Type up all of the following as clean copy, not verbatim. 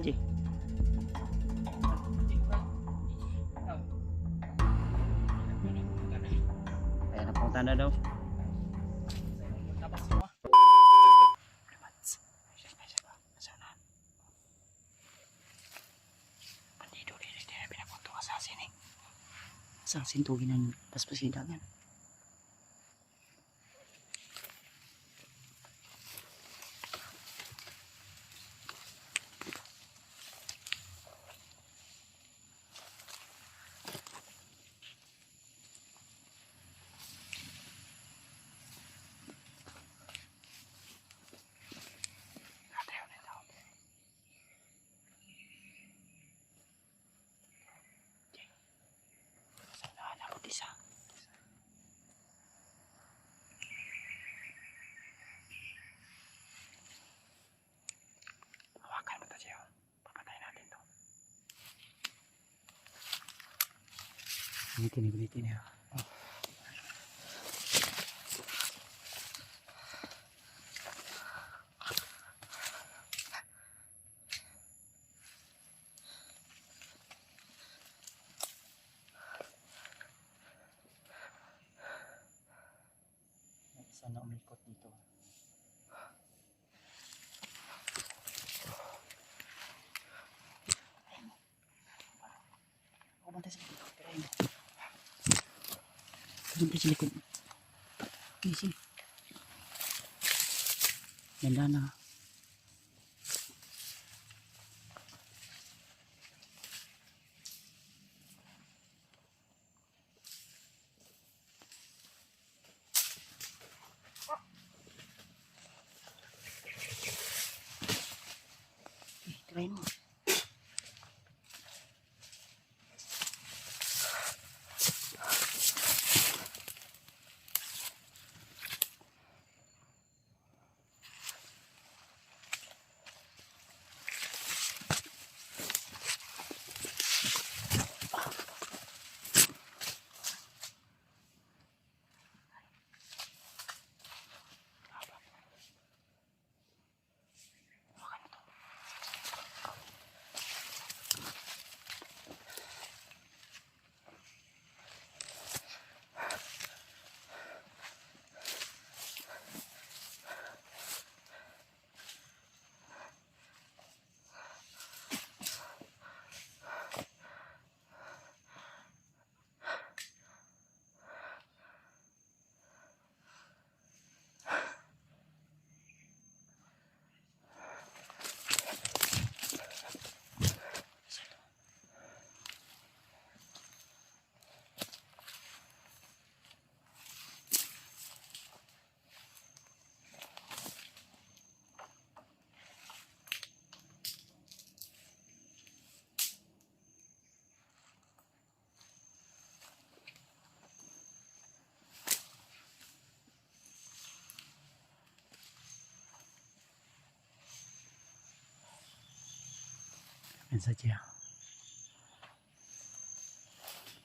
Jay. Ayan, napunta na daw. Isang sintugin ng paspasidagan. Isa. Hawakan mo ito siya. Papatay natin ito. Gunitin niya. Oh. Sana umikot dito. Ako bantay sa likod. Tirahin mo. Bantay sa likod. Easy. Ganda na. Tirahin mo. Yan saja.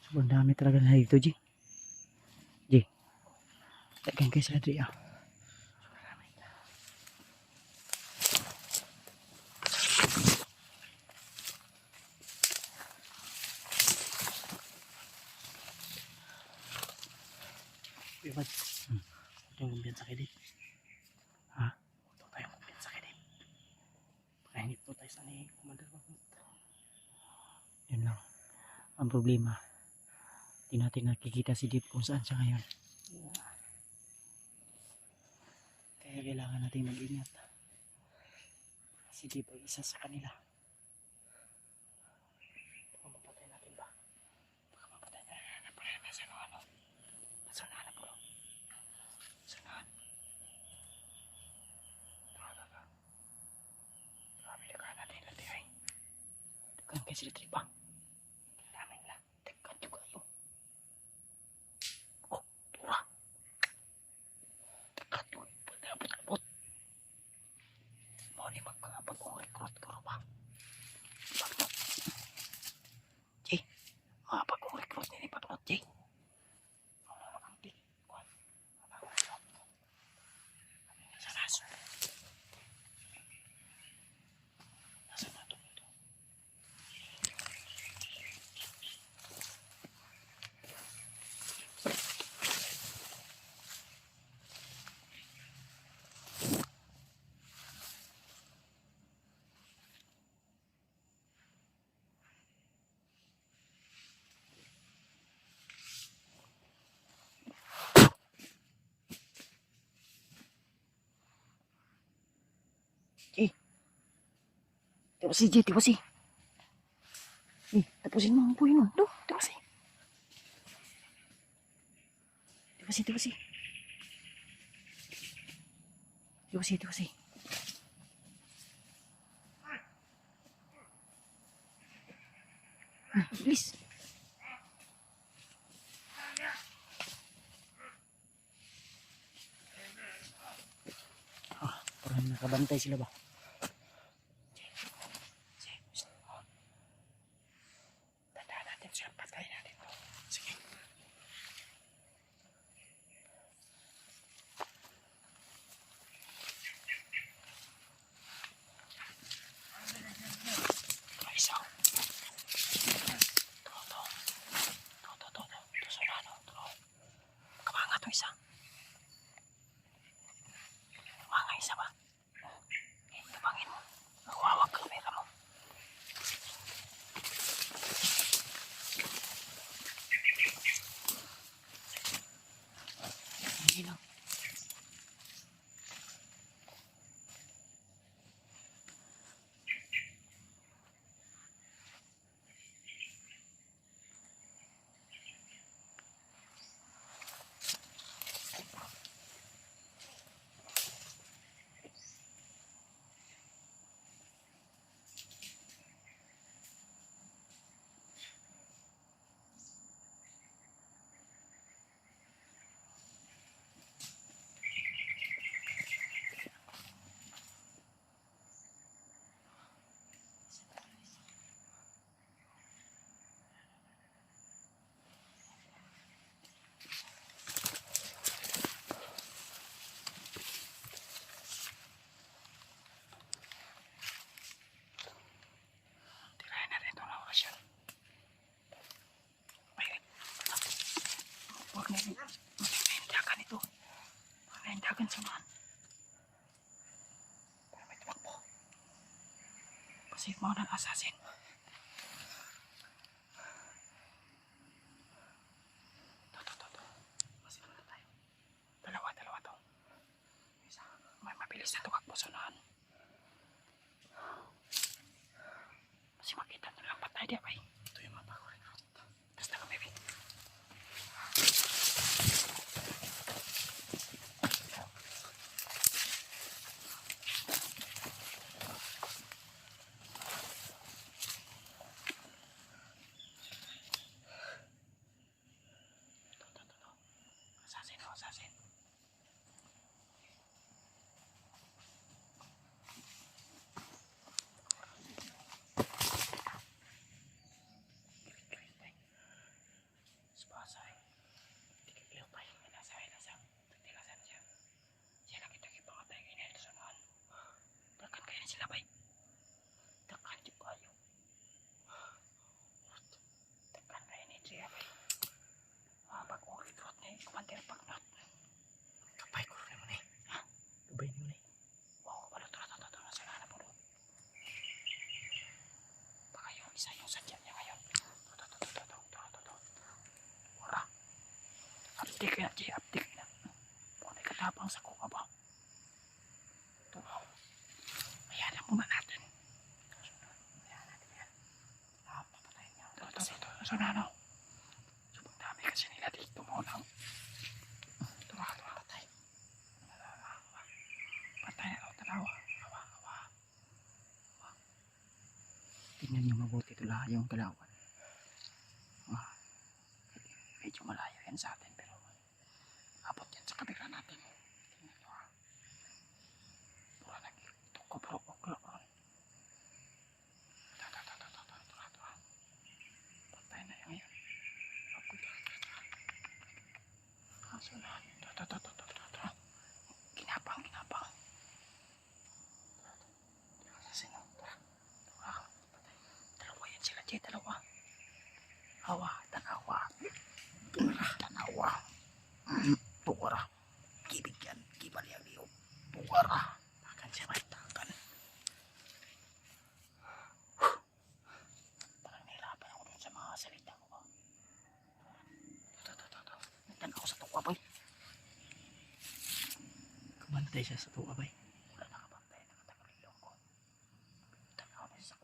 Sobrang dami talaga na dito, G. G. Lagyan kayo sa Adri, ah. Huwag tayong kumpiyansa kayo din. Ha? Huwag tayong kumpiyansa kayo din. Pakahingit po tayo sa ni Commander Bagnot. Yun lang. Ang problema, di natin nakikita si Deep kung saan siya ngayon. Kaya kailangan natin mag-ingat. Si Deep ay isa sa kanila. Baka mapatay natin ba? Baka mapatay natin. Nasa ano? Nasunahan na bro. Nasunahan. Marami dagaan natin lang di ay. Dagaan kayo sila tripang. Tiwas si Jay, tiwas si. Tapusin mo ang buhay nun. Do, tiwas si. Tiwas si, tiwas si. Tiwas si, tiwas si. Bilis. Parang nakabantay sila ba? Tandaan natin siya, patay natin to. Sige. Isa. To sa ano? Kamanga to isa. Kamanga isa ba? Tabangin mo. Hawak kamera mo. Hindi lang. Tirahin natin itong orasyon. Wait. Huwag na hindagan ito. Huwag na hindagan sa mga. Para may tumakbo. Kasi mga ng assassin. Ito. Kasi na tayo. Dalawa to. Isa. May mabilis na tumakbo sa unahan. Kasi makita nyo lang patay di bay. Ito yung mapa ko rin. Basta ka baby. Ito. Assassin. Spasay. Tikikil pa yung inasay. Tilasan siya. Siya nakita-kita pangatay kayo na ilusunan. Takkan kayo na sila bay. Takkan di kayo. Takkan kayo na siya bay. Pag-ulit-ulit niya yung kumantir pag-not. Kapay ko rin mo na eh. Ha? Gabay mo na eh. Wow, wala to. Sila na po doon. Baka yung isa yung sadya niya ngayon. To. Wala. Uptik na, Jay. Uptik na. Punay katapang sa kuka ba? Ito. Ayan muna natin. Yan. Papatayin niya. Ito. Saan na ano? Subang dami kasi nila dito mo lang. Ito. Patay. Patay na. Tanawa. Hawa. Tingnan niyo mabuti ito lang yung galawan. Medyo malayo yan sa atin pero abot yan sa kabila natin. Tingnan nyo ha. Pura nag-ito ko bro. Ito. Patay na yan ngayon. Kasunod. Ito. Kinapang. Sino? Dalawa yan sila, Jay. Dalawa. Tanawa. Pukara. Kibigyan. Kibaliang iyo. Pukara. Takan siya may takan. Parang nahirapan ako dun sa mga salita ko ba. Ito. Nagtanaw sa tukwa boy. Kabantay siya sa tukwa boy. Wala nakabantay. Nakatagalilong ko. Tanaw na siya sa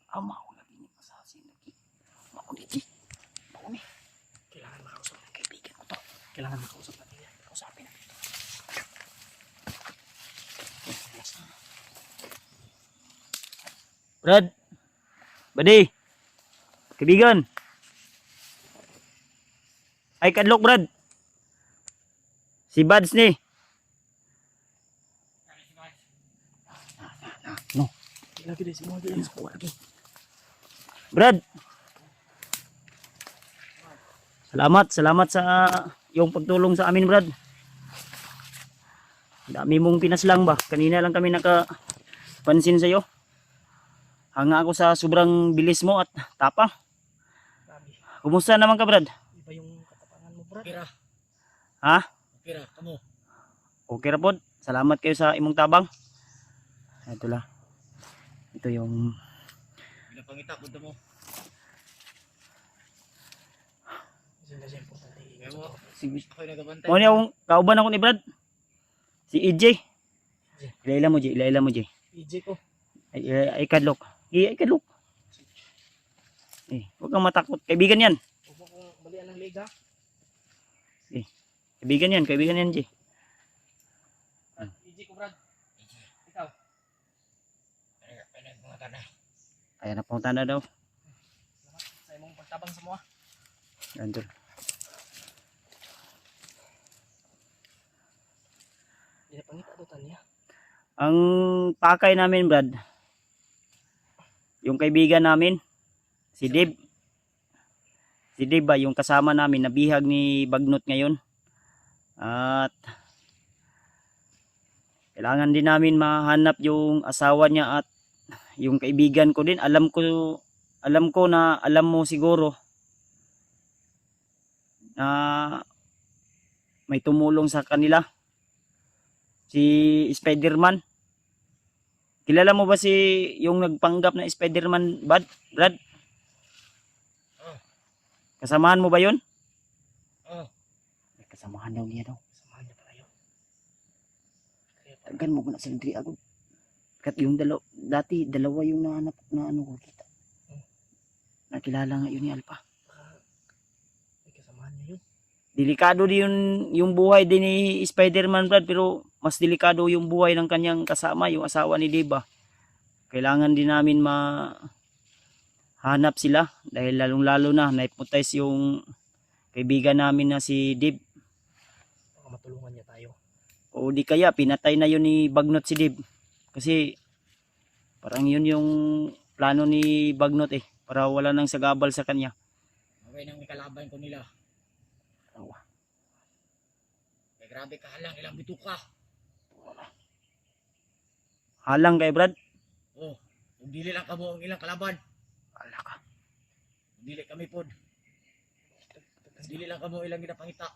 Mauna din yung masasin lagi. Mauna di. Mauna. Kailangan makausap ng kaibigan ko to. Kailangan makausap natin yan. Kausapin natin ito. Brad. Buddy. Kaibigan. Ay kadlok Brad. Si Buds ni. No. Lagi deh semua dia semua lagi. Brad. Salamat sa yung pagtulong sa amin, Brad. Dami mong pinaslang ba? Kanina lang kami nakapansin sa iyo. Hanga ako sa sobrang bilis mo at tapang. Kumusta naman ka, Brad? Iba yung katapangan mo, Brad. Pira. Ha? Pira, kamo. Okay ra pod. Salamat kayo sa imong tabang. Ito la. Ito yung Pinapangita po mo. Ako yung nagabantay. Mo niya kauban ako ni Brad. Si EJ. Ilaila mo, J. EJ ko. Ay kadlok. Ay kadlok. Huwag kang matakot. Kaibigan yan. Huwag mo kong balian ng leg, ha? Kaibigan yan, J. EJ ko, Brad. Ikaw. Ayan na pong tanda daw. Salamat sa imong pagtabang sa mga. Andol. Pinapangita doon niya. Ang pakay namin, Brad, yung kaibigan namin, si Dave. Si Dave ba, yung kasama namin, nabihag ni Bagnot ngayon. At kailangan din namin mahanap yung asawa niya at yung kaibigan ko din. Alam ko na alam mo siguro na may tumulong sa kanila. Si Spider-Man. Kilala mo ba si yung nagpanggap na Spider-Man, Brad? Kasamahan mo ba yun? Kasamahan daw niya daw. Samahan niya pala yun. Tagan mo ko na sa Landry agad. Kat yung dati dalawa yung nahanap na ano ko kita. Nakilala nga yun ni Alpha. May kasamahan niya yun. Delikado din yung buhay din ni Spider-Man, Brad, pero mas delikado yung buhay ng kanyang kasama, yung asawa ni Dave. Kailangan din namin mahanap sila dahil lalong-lalo na naiputize yung kaibigan namin na si Dave. Baka matulungan niya tayo. O di kaya pinatay na yun ni Bagnot si Dave. Kasi parang yun yung plano ni Bagnot para wala nang sagabal sa kanya. Okay nang ikalaban ko nila. Grabe ka halang, ilang bituka. Halang kay Brad? Oh, kung dili lang kamo ang ilang kalaban. Hala ka. Dili kami pod. Dili lang kamo ilang ginapangita.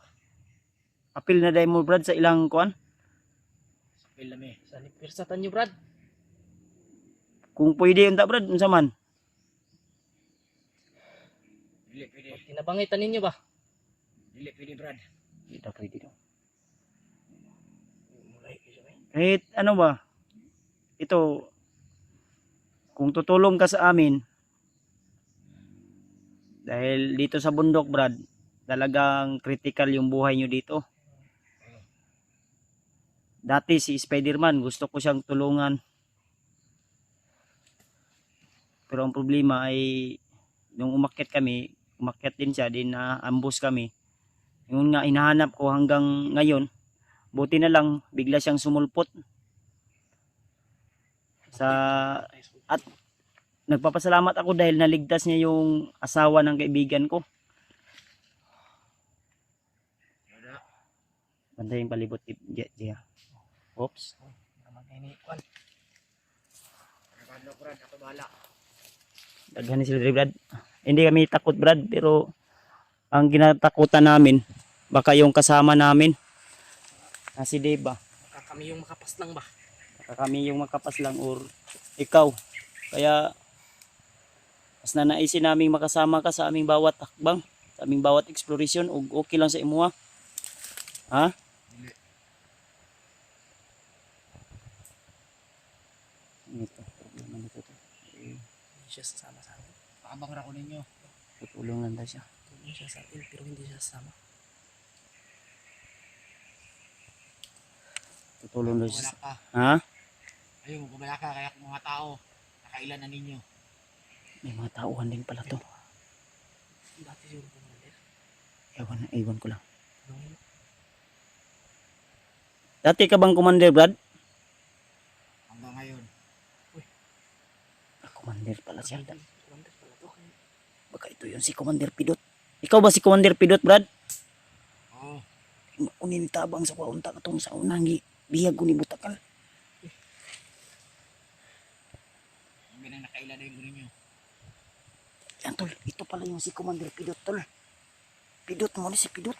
Apil na day mo, Brad, sa ilang kuan? Apil lami. Sa pirsatan niyo, Brad. Kung pwede unta, Brad, unsa man? Dili pwede. Tinabangitan ninyo ba? Dili pwede, Brad. Hindi daw pwede daw. Kahit ano ba, ito, kung tutulong ka sa amin, dahil dito sa bundok, Brad, talagang critical yung buhay nyo dito. Dati si Spider-Man, gusto ko siyang tulungan. Pero ang problema ay, nung umakyat din siya, din na ambush kami. Yung nga hinahanap ko hanggang ngayon, buti na lang bigla siyang sumulpot at nagpapasalamat ako dahil naligtas niya yung asawa ng kaibigan ko. Banda yung palibot dia. Oops. Daghan ni sila, Brad. Hindi kami takot, Brad, pero ang ginatakutan namin baka yung kasama namin na si Dave ba? Baka kami yung makapaslang ba? Baka kami yung makapaslang or ikaw. Kaya mas nanaisin naming makasama ka sa aming bawat hakbang, sa aming bawat exploration. Okay lang sa imo ha? Ito, problema nito to. siya sasama sa amin. Paabang ra ko ninyo. Tutulong lang daw siya. Tulong siya sa atin pero hindi siya sasama. Tutulong daw Wala siya. ka. Ha? Ayun, gumala ka. Kaya mga tao, nakailan na ninyo. May mga tauhan din pala to. Dati siguro commander. Ewan ko lang. Tanungin mo. Dati ka bang commander, Brad? Hanggang ngayon. Commander pala siya. Commander pala to. Baka ito yun si Commander Pidot. Ikaw ba si Commander Pidot, Brad? Oo. Unin tabang sa kwaunta katong sa unang bihag ko ni Butakal. Hanggang na nakailan na yung ninyo. Yan tol, ito pala yung si Commander Pidot tol. Pidot mo ni si Pidot.